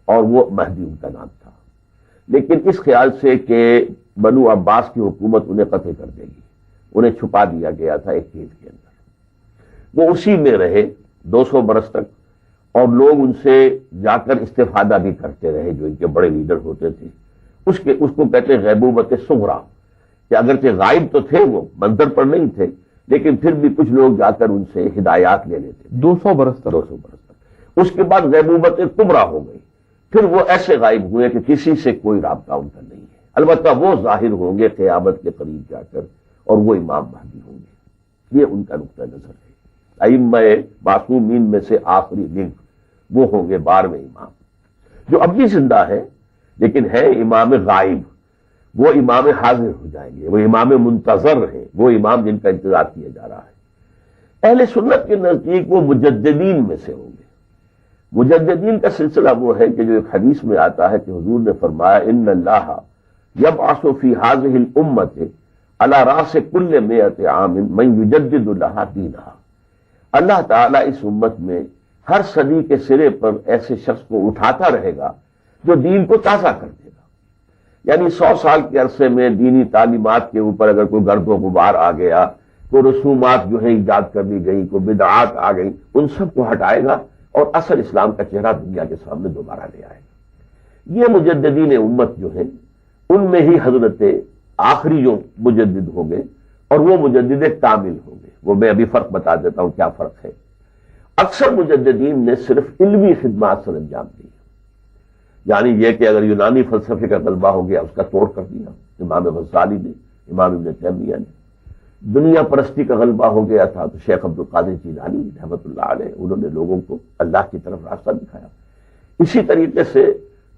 اور وہ مہدی ان کا نام تھا، لیکن اس خیال سے کہ بنو عباس کی حکومت انہیں قتل کر دے گی، انہیں چھپا دیا گیا تھا ایک کیس کے اندر۔ وہ اسی میں رہے 200 برس تک، اور لوگ ان سے جا کر استفادہ بھی کرتے رہے جو ان کے بڑے لیڈر ہوتے تھے۔ اس کو کہتے ہیں غیبوبت صغریٰ، کہ اگرچہ غائب تو تھے، وہ منظر پر نہیں تھے، لیکن پھر بھی کچھ لوگ جا کر ان سے ہدایات لے لیتے تھے 200 برس تک۔ 200 برس تک۔ اس کے بعد غیبوبت کبریٰ ہو گئی، پھر وہ ایسے غائب ہوئے کہ کسی سے کوئی رابطہ ان کا نہیں ہے۔ البتہ وہ ظاہر ہوں گے قیامت کے قریب جا کر، اور وہ امام مہدی ہوں گے۔ یہ ان کا نقطہ نظر ہے۔ ائمہ معصومین میں سے آخری لنک وہ ہوں گے 12ویں امام، جو اب بھی زندہ ہے لیکن ہے امام غائب۔ وہ امام حاضر ہو جائیں گے، وہ امام منتظر ہیں، وہ امام جن کا انتظار کیا جا رہا ہے۔ اہل سنت کے نزدیک وہ مجددین میں سے ہوں گے۔ مجددین کا سلسلہ وہ ہے کہ جو ایک حدیث میں آتا ہے کہ حضور نے فرمایا ان اللہ یبعث فی هذه الامت علی راس کل 100 عام من یجدد لها دینها۔ اللہ تعالیٰ اس امت میں ہر صدی کے سرے پر ایسے شخص کو اٹھاتا رہے گا جو دین کو تازہ کر دے گا۔ یعنی 100 سال کے عرصے میں دینی تعلیمات کے اوپر اگر کوئی گرد و غبار آ گیا، کوئی رسومات جو ہیں ایجاد کر دی گئی، کوئی بدعات آ گئی، ان سب کو ہٹائے گا اور اصل اسلام کا چہرہ دنیا کے سامنے دوبارہ لے آئے گا۔ یہ مجددین امت جو ہیں ان میں ہی حضرت آخری جو مجدد ہوں گے، اور وہ مجدد کامل ہوں گے۔ وہ میں ابھی فرق بتا دیتا ہوں کیا فرق ہے۔ اکثر مجددین نے صرف علمی خدمات سر انجام دی، یعنی یہ کہ اگر یونانی فلسفے کا غلبہ ہو گیا اس کا توڑ کر دیا امام غزالی نے، امام ابن تیمیہ نے، دنیا پرستی کا غلبہ ہو گیا تھا تو شیخ عبد القادر جیلانی رحمۃ اللہ علیہ انہوں نے لوگوں کو اللہ کی طرف راستہ دکھایا۔ اسی طریقے سے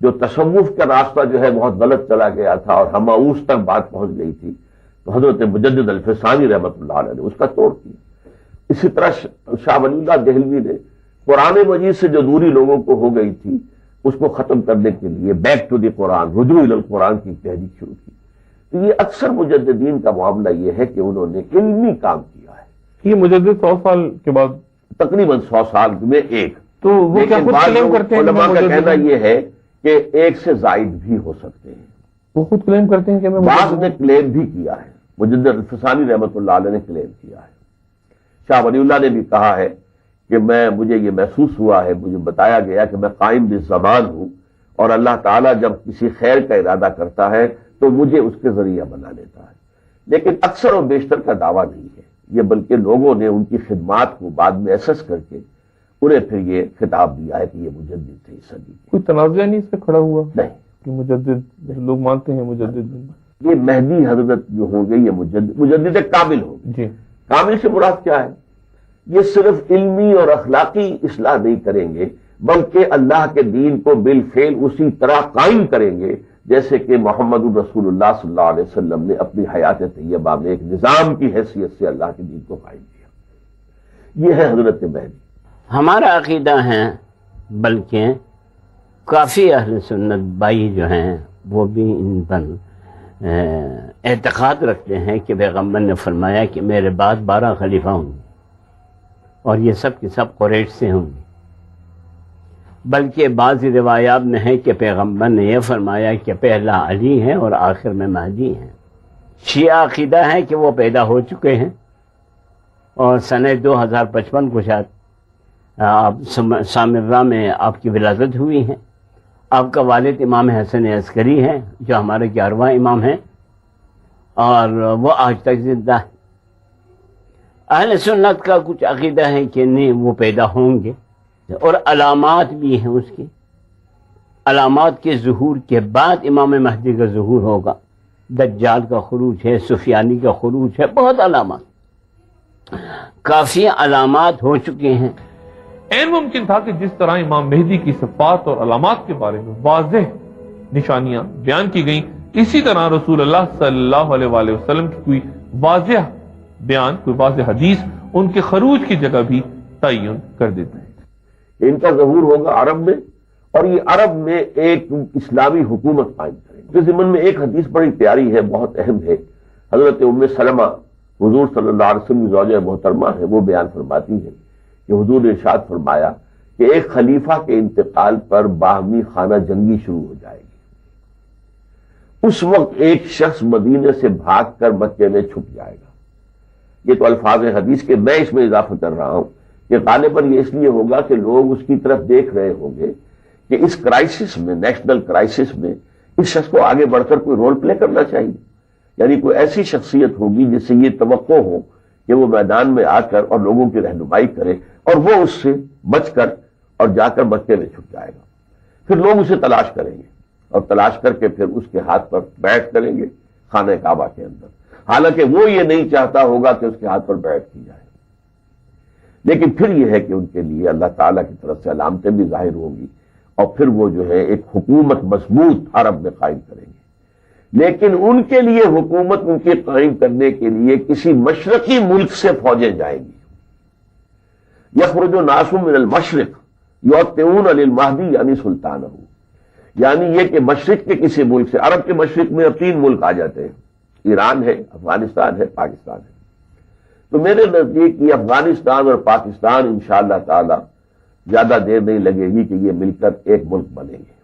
جو تصوف کا راستہ جو ہے بہت غلط چلا گیا تھا اور ہماؤس تک بات پہنچ گئی تھی تو حضرت مجدد الفسانی رحمۃ اللہ علیہ نے اس کا توڑ کیا۔ اسی طرح شاہ ولی اللہ دہلوی نے قرآن مجید سے جو دوری لوگوں کو ہو گئی تھی اس کو ختم کرنے کے لیے بیک ٹو دی قرآن، رجوع الی القرآن کی تحریک شروع کی۔ تو یہ اکثر مجددین کا معاملہ یہ ہے کہ انہوں نے علمی کام کیا ہے۔ یہ مجدد 100 سال کے بعد تقریباً 100 سال میں ایک، تو وہ کیا خود کلیم کرتے ہیں؟ علماء کا کہنا یہ ہے کہ ایک سے زائد بھی ہو سکتے ہیں۔ وہ خود کلیم کرتے ہیں کہ میں بعض نے کلیم بھی کیا ہے، مجدد الفسانی رحمۃ اللہ علیہ نے کلیم کیا ہے۔ شاہ ولی اللہ نے بھی کہا ہے کہ مجھے یہ محسوس ہوا ہے، مجھے بتایا گیا کہ میں قائم بالزمان ہوں اور اللہ تعالیٰ جب کسی خیر کا ارادہ کرتا ہے تو مجھے اس کے ذریعہ بنا لیتا ہے۔ لیکن اکثر و بیشتر کا دعویٰ نہیں ہے یہ، بلکہ لوگوں نے ان کی خدمات کو بعد میں ایسس کر کے انہیں پھر یہ خطاب دیا ہے کہ یہ مجدد تھے اس صدی کے۔ کوئی تنازع نہیں اس پہ کھڑا ہوا نہیں کہ مجدد لوگ مانتے ہیں مجدد؟ یہ مہدی حضرت جو ہوں گے یہ مجدد کامل ہوں گے۔ جی، کامل سے مراد کیا ہے؟ یہ صرف علمی اور اخلاقی اصلاح نہیں کریں گے بلکہ اللہ کے دین کو بالفعل اسی طرح قائم کریں گے جیسے کہ محمد الرسول اللہ صلی اللہ علیہ وسلم نے اپنی حیات طیبہ میں ایک نظام کی حیثیت سے اللہ کے دین کو قائم کیا۔ یہ ہے حضرت مہدی۔ ہمارا عقیدہ ہے، بلکہ کافی اہل سنت بھائی جو ہیں وہ بھی ان پر اعتقاد رکھتے ہیں کہ پیغمبر نے فرمایا کہ میرے بعد 12 خلیفہ ہوں گے اور یہ سب کے سب قریش سے ہوں گے۔ بلکہ بعض روایات میں ہے کہ پیغمبر نے یہ فرمایا کہ پہلا علی ہے اور آخر میں مہدی ہے۔ شیعہ عقیدہ ہے کہ وہ پیدا ہو چکے ہیں اور سنہ 2055 کو شاید آپ سامرہ میں آپ کی ولادت ہوئی ہے۔ آپ کا والد امام حسن عسکری ہے جو ہمارے 11واں امام ہیں اور وہ آج تک زندہ ہے۔ اہل سنت کا کچھ عقیدہ ہے کہ نہیں وہ پیدا ہوں گے اور علامات بھی ہیں اس کی، علامات کے ظہور کے بعد امام مہدی کا ظہور ہوگا۔ دجال کا خروج ہے، سفیانی کا خروج ہے، بہت علامات، کافی علامات ہو چکے ہیں۔ این ممکن تھا کہ جس طرح امام مہدی کی صفات اور علامات کے بارے میں واضح نشانیاں بیان کی گئیں، اسی طرح رسول اللہ صلی اللہ علیہ وآلہ وسلم کی کوئی واضح بیان، کوئی واضح حدیث ان کے خروج کی جگہ بھی تعین کر دیتا ہے۔ ان کا ظہور ہوگا عرب میں اور یہ عرب میں ایک اسلامی حکومت قائم کریں گے۔ اس ضمن میں ایک حدیث بڑی پیاری ہے، بہت اہم ہے۔ حضرت ام سلمہ حضور صلی اللہ علیہ وسلم کی زوجہ محترمہ ہے، وہ بیان فرماتی ہے کہ حضور نے ارشاد فرمایا کہ ایک خلیفہ کے انتقال پر باہمی خانہ جنگی شروع ہو جائے گی۔ اس وقت ایک شخص مدینے سے بھاگ کر مکے میں چھپ جائے گا۔ یہ تو الفاظ حدیث کے، میں اس میں اضافہ کر رہا ہوں کہ غالباً یہ اس لیے ہوگا کہ لوگ اس کی طرف دیکھ رہے ہوں گے کہ اس کرائسس میں، نیشنل کرائسس میں اس شخص کو آگے بڑھ کر کوئی رول پلے کرنا چاہیے، یعنی کوئی ایسی شخصیت ہوگی جس سے یہ توقع ہو کہ وہ میدان میں آ کر اور لوگوں کی رہنمائی کرے اور وہ اس سے بچ کر اور جا کر مکے میں چھپ جائے گا۔ پھر لوگ اسے تلاش کریں گے اور تلاش کر کے پھر اس کے ہاتھ پر بیعت کریں گے خانہ کعبہ کے اندر، حالانکہ وہ یہ نہیں چاہتا ہوگا کہ اس کے ہاتھ پر بیعت کی جائے۔ لیکن پھر یہ ہے کہ ان کے لیے اللہ تعالیٰ کی طرف سے علامتیں بھی ظاہر ہوں گی اور پھر وہ جو ہے ایک حکومت مضبوط عرب میں قائم کریں گے۔ لیکن ان کے لیے حکومت ان کے قائم کرنے کے لیے کسی مشرقی ملک سے فوجیں جائیں گی۔ یخرج الناس من المشرق یعتون للمہدی یعنی سلطانہ، یعنی یہ کہ مشرق کے کسی ملک سے، عرب کے مشرق میں اب 3 ملک آ جاتے ہیں، ایران ہے، افغانستان ہے، پاکستان ہے۔ تو میرے نزدیک یہ افغانستان اور پاکستان انشاءاللہ تعالی زیادہ دیر نہیں لگے گی کہ یہ مل کر ایک ملک بنیں گے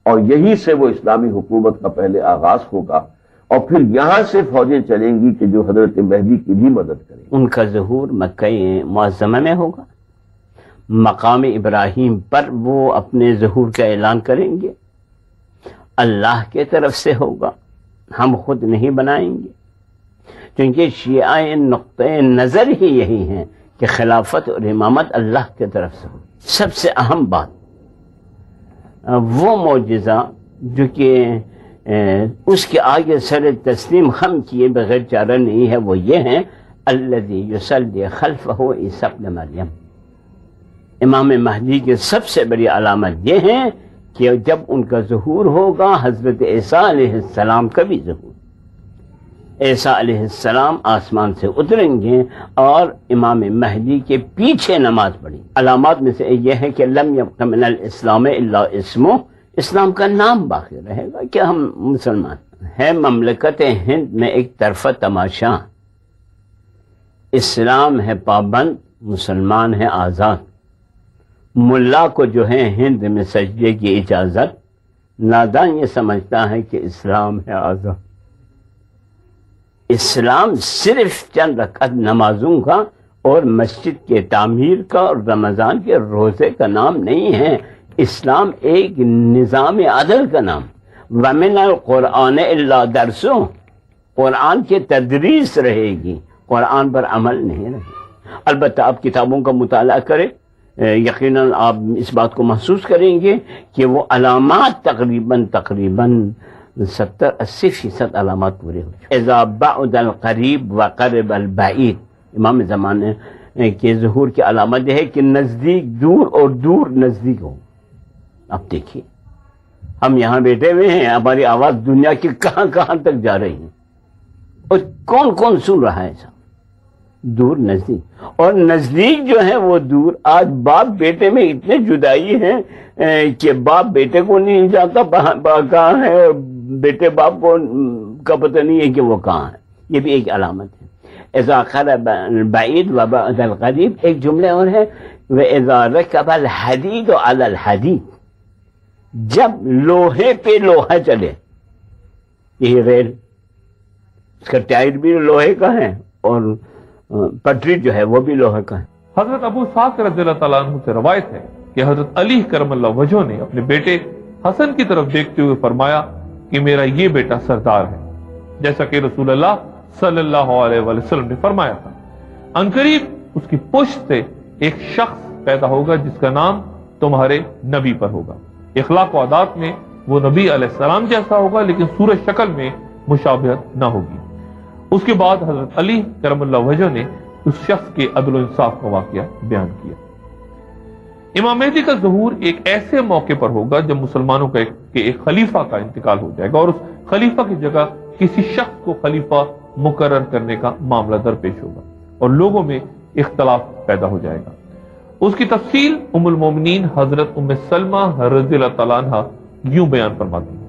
اور یہی سے وہ اسلامی حکومت کا پہلے آغاز ہوگا اور پھر یہاں سے فوجیں چلیں گی کہ جو حضرت مہدی کی بھی مدد کریں گی۔ ان کا ظہور مکہ معظمہ میں ہوگا، مقام ابراہیم پر وہ اپنے ظہور کا اعلان کریں گے، اللہ کے طرف سے ہوگا، ہم خود نہیں بنائیں گے، کیونکہ شیعہ نقطۂ نظر ہی یہی ہیں کہ خلافت اور امامت اللہ کی طرف سے ہو۔ سب سے اہم بات وہ معجزہ جو کہ اس کے آگے سر تسلیم خم کیے بغیر چارہ نہیں ہے، وہ یہ ہے الذی یصلی خلفہ عیسی ابن مریم۔ امام مہدی کی سب سے بڑی علامت یہ ہے کہ جب ان کا ظہور ہوگا حضرت عیسیٰ علیہ السلام کا بھی ظہور، عیسیٰ علیہ السلام آسمان سے اتریں گے اور امام مہدی کے پیچھے نماز پڑھیں۔ علامات میں سے یہ ہے کہ لم یبق من الاسلام الا اسمہ، اسلام کا نام باقی رہے گا کہ ہم مسلمان ہیں۔ مملکت ہند میں ایک طرفہ تماشا، اسلام ہے پابند، مسلمان ہے آزاد۔ ملا کو جو ہے ہند میں سجدے کی اجازت، نادان یہ سمجھتا ہے کہ اسلام ہے آزاد۔ اسلام صرف چند رکعت نمازوں کا اور مسجد کے تعمیر کا اور رمضان کے روزے کا نام نہیں ہے، اسلام ایک نظام عدل کا نام۔ وَمِنَ الْقُرْآنِ إِلَّا دَرْسُهُ، قرآن کی تدریس رہے گی، قرآن پر عمل نہیں رہے گا۔ البتہ آپ کتابوں کا مطالعہ کریں، یقیناً آپ اس بات کو محسوس کریں گے کہ وہ علامات تقریباً 70-80% علامات پورے ہو چکے۔ اذا بعد القریب وقرب البعید، امام زمانے کے ظہور کی علامت یہ ہے کہ نزدیک دور اور دور نزدیک ہو۔ اب دیکھیے ہم یہاں بیٹھے ہوئے ہیں، ہماری آواز دنیا کی کہاں کہاں تک جا رہی ہے، اور کون کون سن رہا ہے سب، دور نزدیک، اور نزدیک جو ہے وہ دور۔ آج باپ بیٹے میں اتنے جدائی ہے کہ باپ بیٹے کو نہیں جانتا کہاں ہے، اور بیٹے باپ کو کا پتہ نہیں ہے کہ وہ کہاں ہے۔ یہ بھی ایک علامت ہے۔ اذا قرب البعید وبعد القریب۔ ایک جملے اور ہے وَإِذَا رَكَبَ الْحَدِيدُ عَلَى الْحَدِيدِ، جب لوہے پہ لوہا چلے، یہ ریل، اس کا ٹائر بھی لوہے کا ہے اور پٹری جو ہے وہ بھی لوہے کا ہے۔ حضرت ابو اسحاق رضی اللہ تعالیٰ عنہ سے روایت ہے کہ حضرت علی کرم اللہ وجہہ نے اپنے بیٹے حسن کی طرف دیکھتے ہوئے فرمایا کہ میرا یہ بیٹا سردار ہے، جیسا کہ رسول اللہ صلی اللہ علیہ وسلم نے فرمایا تھا۔ عنقریب اس کی پشت سے ایک شخص پیدا ہوگا جس کا نام تمہارے نبی پر ہوگا۔ اخلاق و عادات میں وہ نبی علیہ السلام جیسا ہوگا، لیکن صورت شکل میں مشابہت نہ ہوگی۔ اس کے بعد حضرت علی کرم اللہ وجہہ نے اس شخص کے عدل و انصاف کا واقعہ بیان کیا۔ امام مہدی کا ظہور ایک ایسے موقع پر ہوگا جب مسلمانوں کا ایک خلیفہ کا انتقال ہو جائے گا، اور اس خلیفہ کی جگہ کسی شخص کو خلیفہ مقرر کرنے کا معاملہ درپیش ہوگا اور لوگوں میں اختلاف پیدا ہو جائے گا۔ اس کی تفصیل ام المومنین حضرت ام سلمہ رضی اللہ تعالیٰ عنہ یوں بیان فرماتی ہیں۔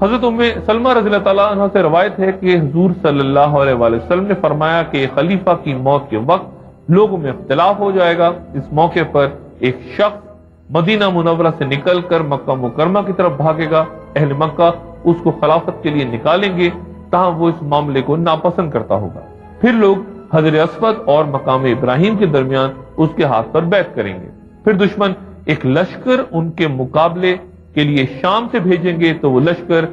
حضرت ام سلمہ رضی اللہ تعالیٰ عنہ سے روایت ہے کہ حضور صلی اللہ علیہ وسلم نے فرمایا کہ خلیفہ کی موت کے وقت لوگوں میں اختلاف ہو جائے گا۔ اس موقع پر ایک شخص مدینہ منورہ سے نکل کر مکہ مکرمہ کی طرف بھاگے گا، اہل مکہ اس کو خلافت کے لیے نکالیں گے، تاہم وہ اس معاملے کو ناپسند کرتا ہوگا۔ پھر لوگ حضر اسود اور مقام ابراہیم کے درمیان اس کے ہاتھ پر بیعت کریں گے۔ پھر دشمن ایک لشکر ان کے مقابلے کے لیے شام سے بھیجیں گے تو وہ لشکر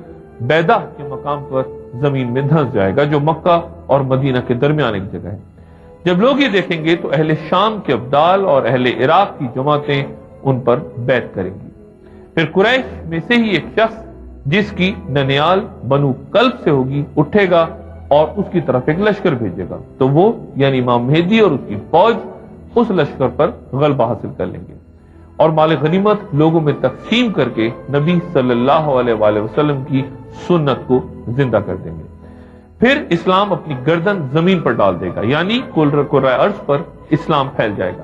بیدہ کے مقام پر زمین میں دھنس جائے گا، جو مکہ اور مدینہ کے درمیان ایک جگہ ہے۔ جب لوگ یہ دیکھیں گے تو اہل شام کے ابدال اور اہل عراق کی جماعتیں ان پر بیعت کریں گی۔ پھر قریش میں سے ہی ایک شخص جس کی ننیال بنو کلب سے ہوگی اٹھے گا اور اس کی طرف ایک لشکر بھیجے گا، تو وہ یعنی امام مہدی اور اس کی فوج اس لشکر پر غلبہ حاصل کر لیں گے اور مال غنیمت لوگوں میں تقسیم کر کے نبی صلی اللہ علیہ وآلہ وسلم کی سنت کو زندہ کر دیں گے۔ پھر اسلام اپنی گردن زمین پر ڈال دے گا، یعنی کرۂ ارض پر اسلام پھیل جائے گا۔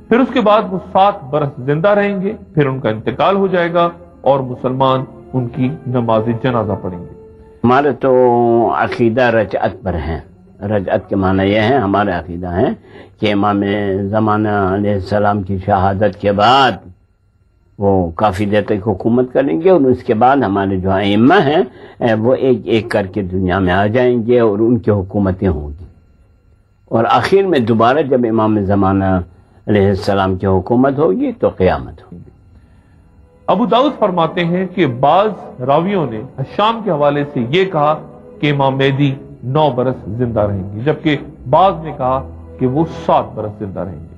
پھر اس کے بعد وہ 7 برس زندہ رہیں گے، پھر ان کا انتقال ہو جائے گا اور مسلمان ان کی نماز جنازہ پڑھیں گے۔ ہمارے تو عقیدہ رجعت پر ہے۔ رجعت کے معنی یہ ہے، ہمارے عقیدہ ہے کہ امام زمانہ علیہ السلام کی شہادت کے بعد وہ کافی دیر تک حکومت کریں گے، اور اس کے بعد ہمارے جو ائمہ ہیں وہ ایک ایک کر کے دنیا میں آ جائیں گے اور ان کی حکومتیں ہوں گی، اور آخر میں دوبارہ جب امام زمانہ علیہ السلام کی حکومت ہوگی تو قیامت ہوگی۔ ابو داؤد فرماتے ہیں کہ بعض راویوں نے شام کے حوالے سے یہ کہا کہ امام مہدی 9 برس زندہ رہیں گے، جبکہ بعض نے کہا کہ وہ 7 برس زندہ رہیں گے۔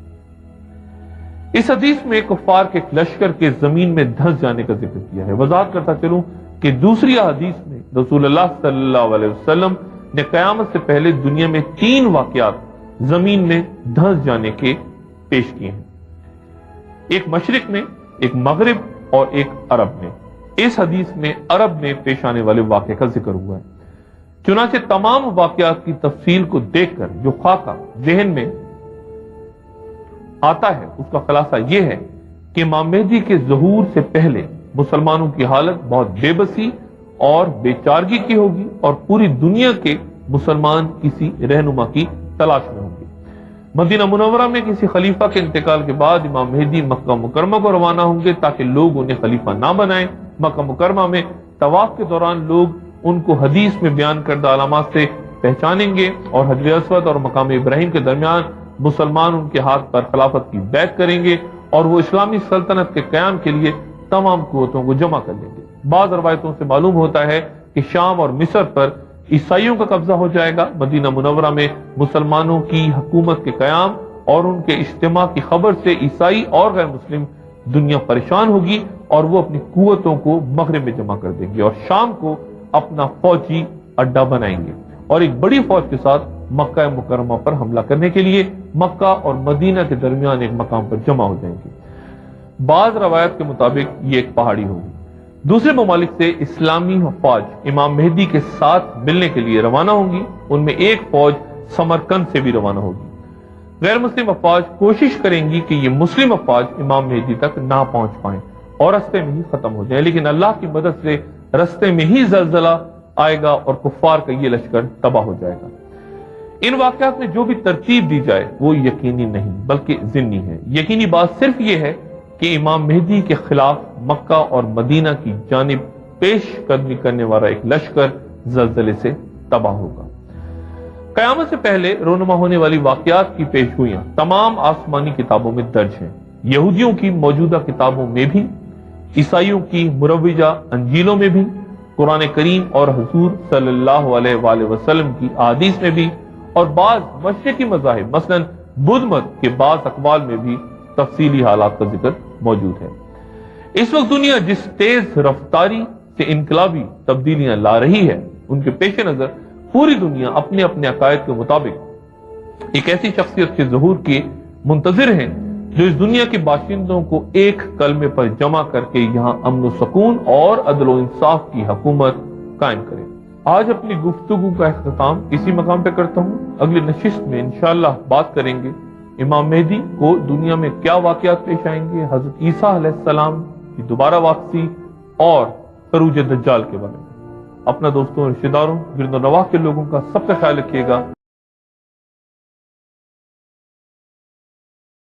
اس حدیث میں کفار کے ایک لشکر کے زمین میں دھنس جانے کا ذکر کیا ہے۔ وضاحت کرتا چلوں کہ دوسری حدیث میں رسول اللہ صلی اللہ علیہ وسلم نے قیامت سے پہلے دنیا میں 3 واقعات زمین میں دھنس جانے کے پیش کیے ہیں، ایک مشرق میں، ایک مغرب اور ایک عرب میں۔ اس حدیث میں عرب میں پیش آنے والے واقعے کا ذکر ہوا ہے۔ چنانچہ تمام واقعات کی تفصیل کو دیکھ کر جو خاکہ ذہن میں آتا ہے اس کا خلاصہ یہ ہے کہ امام مہدی کے ظہور سے پہلے مسلمانوں کی حالت بہت بے بسی اور بے چارگی کی ہوگی اور پوری دنیا کے مسلمان کسی رہنما کی تلاش میں ہوں گے۔ مدینہ منورہ میں کسی خلیفہ کے انتقال کے بعد امام مہدی مکہ مکرمہ کو روانہ ہوں گے تاکہ لوگ انہیں خلیفہ نہ بنائیں۔ مکہ مکرمہ میں طواف کے دوران لوگ ان کو حدیث میں بیان کردہ علامات سے پہچانیں گے اور حجر اسود اور مقام ابراہیم کے درمیان مسلمان ان کے ہاتھ پر خلافت کی بیعت کریں گے اور وہ اسلامی سلطنت کے قیام کے لیے تمام قوتوں کو جمع کر لیں گے۔ بعض روایتوں سے معلوم ہوتا ہے کہ شام اور مصر پر عیسائیوں کا قبضہ ہو جائے گا۔ مدینہ منورہ میں مسلمانوں کی حکومت کے قیام اور ان کے اجتماع کی خبر سے عیسائی اور غیر مسلم دنیا پریشان ہوگی اور وہ اپنی قوتوں کو مغرب میں جمع کر دیں گے اور شام کو اپنا فوجی اڈا بنائیں گے اور ایک بڑی فوج کے ساتھ مکہ مکرمہ پر حملہ کرنے کے لیے مکہ اور مدینہ کے درمیان ایک مقام پر جمع ہو جائیں گے۔ بعض روایت کے مطابق یہ ایک پہاڑی ہوگی۔ دوسرے ممالک سے اسلامی افواج امام مہدی کے ساتھ ملنے کے لیے روانہ ہوں گی، ان میں ایک فوج سمرقند سے بھی روانہ ہوگی۔ غیر مسلم افواج کوشش کریں گی کہ یہ مسلم افواج امام مہدی تک نہ پہنچ پائیں اور رستے میں ہی ختم ہو جائیں، لیکن اللہ کی مدد سے رستے میں ہی زلزلہ آئے گا اور کفار کا یہ لشکر تباہ ہو جائے گا۔ ان واقعات میں جو بھی ترتیب دی جائے وہ یقینی نہیں بلکہ ضمنی ہے۔ یقینی بات صرف یہ ہے کہ امام مہدی کے خلاف مکہ اور مدینہ کی جانب پیش قدمی کرنے والا ایک لشکر زلزلے سے تباہ ہوگا۔ قیامت سے پہلے رونما ہونے والی واقعات کی پیشگوئیاں تمام آسمانی کتابوں میں درج ہیں، یہودیوں کی موجودہ کتابوں میں بھی، عیسائیوں کی مروجہ انجیلوں میں بھی، قرآن کریم اور حضور صلی اللہ علیہ وآلہ وسلم کی احادیث میں بھی، اور بعض مشرقی مذاہب مثلاً بدھ مت کے بعض اقوال میں بھی تفصیلی حالات کا ذکر موجود ہے۔ اس وقت دنیا جس تیز رفتاری سے انقلابی تبدیلیاں لا رہی ہے، ان کے پیش نظر پوری دنیا اپنے اپنے عقائد کے مطابق ایک ایسی شخصیت کے ظہور کے منتظر ہیں جو اس دنیا کے باشندوں کو ایک کلمے پر جمع کر کے یہاں امن و سکون اور عدل و انصاف کی حکومت قائم کرے۔ آج اپنی گفتگو کا اختتام اسی مقام پہ کرتا ہوں۔ اگلی نشست میں انشاءاللہ بات کریں گے امام مہدی کو دنیا میں کیا واقعات پیش آئیں گے، حضرت عیسیٰ علیہ السلام کی دوبارہ واپسی اور خروج دجال کے بارے میں۔ اپنا دوستوں، رشتہ داروں، گرد و نواح کے لوگوں کا سب کا خیال رکھیے گا۔